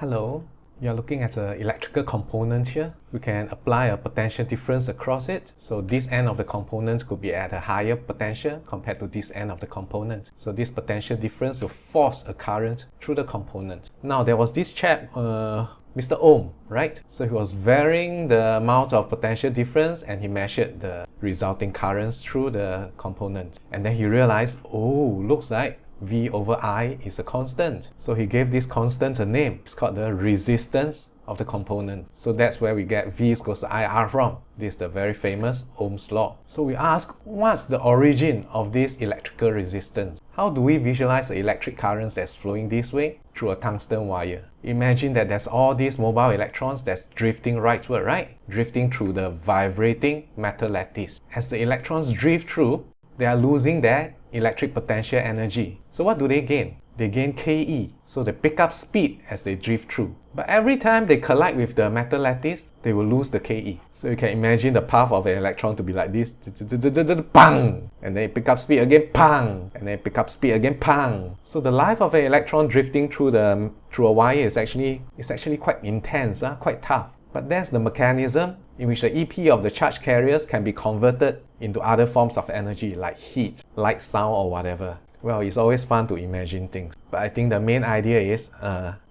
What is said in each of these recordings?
Hello, you're looking at an electrical component here. We can apply a potential difference across it. So this end of the component could be at a higher potential compared to this end of the component. So this potential difference will force a current through the component. Now there was this chap, Mr. Ohm, right? So he was varying the amount of potential difference and he measured the resulting currents through the component. And then he realized, oh, looks like V over I is a constant. So he gave this constant a name. It's called the resistance of the component. So that's where we get V equals to IR from. This is the very famous Ohm's law. So we ask, what's the origin of this electrical resistance? How do we visualize the electric currents that's flowing this way? Through a tungsten wire. Imagine that there's all these mobile electrons that's drifting rightward, right? Drifting through the vibrating metal lattice. As the electrons drift through, they are losing their electric potential energy. So what do they gain? They gain Ke. So they pick up speed as they drift through. But every time they collide with the metal lattice, they will lose the Ke. So you can imagine the path of an electron to be like this. Pang! And then pick up speed again, pang! And then pick up speed again, pang! So the life of an electron drifting through a wire is actually quite intense, quite tough. But that's the mechanism in which the EP of the charge carriers can be converted into other forms of energy like heat, light, sound or whatever. Well, it's always fun to imagine things. But I think the main idea is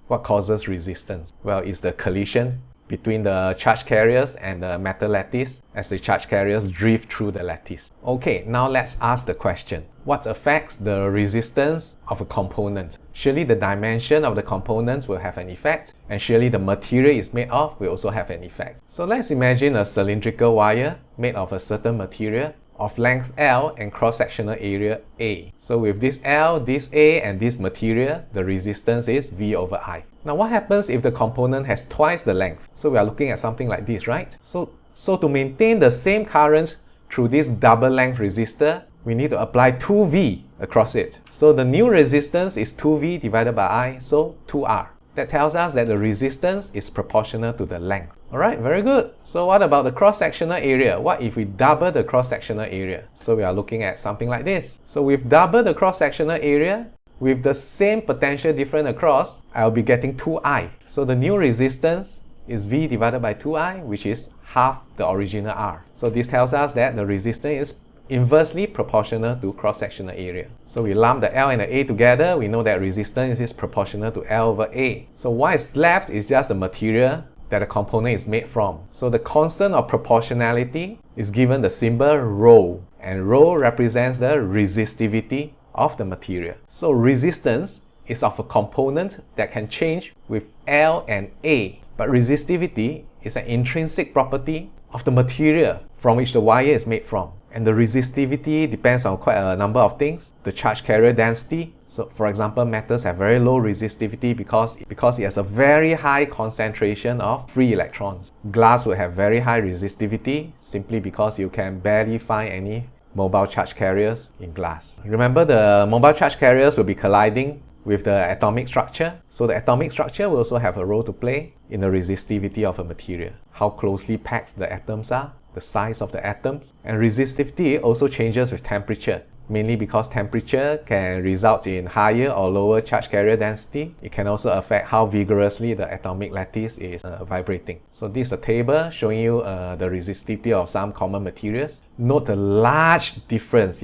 what causes resistance? Well, it's the collision between the charge carriers and the metal lattice as the charge carriers drift through the lattice. Okay, now let's ask the question. What affects the resistance of a component? Surely the dimension of the components will have an effect, and surely the material it's made of will also have an effect. So let's imagine a cylindrical wire made of a certain material of length L and cross-sectional area A. So with this L, this A and this material, the resistance is V over I. Now what happens if the component has twice the length? So we are looking at something like this, right? So to maintain the same current through this double length resistor, we need to apply 2V across it. So the new resistance is 2V divided by I, so 2R. That tells us that the resistance is proportional to the length. Alright, very good. So what about the cross-sectional area? What if we double the cross-sectional area? So we are looking at something like this. So we've doubled the cross-sectional area. With the same potential difference across, I'll be getting 2I. So the new resistance is V divided by 2I, which is half the original R. So this tells us that the resistance is inversely proportional to cross-sectional area. So we lump the L and the A together, we know that resistance is proportional to L over A. So what is left is just the material that the component is made from. So the constant of proportionality is given the symbol ρ, and ρ represents the resistivity of the material. So resistance is of a component that can change with L and A, but resistivity is an intrinsic property of the material from which the wire is made from. And the resistivity depends on quite a number of things. The charge carrier density. So for example, metals have very low resistivity because it has a very high concentration of free electrons. Glass will have very high resistivity simply because you can barely find any mobile charge carriers in glass. Remember, the mobile charge carriers will be colliding with the atomic structure. So the atomic structure will also have a role to play in the resistivity of a material. How closely packed the atoms are, the size of the atoms, and resistivity also changes with temperature, mainly because temperature can result in higher or lower charge carrier density. It can also affect how vigorously the atomic lattice is vibrating. So this is a table showing you the resistivity of some common materials. Note the large difference.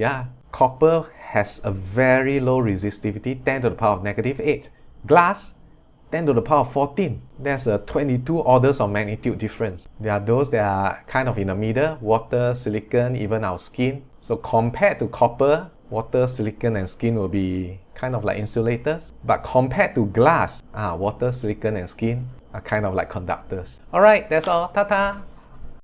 Copper has a very low resistivity, 10 to the power of negative 8. Glass, 10 to the power of 14. There's a 22 orders of magnitude difference. There are those that are kind of in the middle, water, silicon, even our skin. So compared to copper, water, silicon and skin will be kind of like insulators. But compared to glass, water, silicon and skin are kind of like conductors. Alright, that's all. Ta-ta!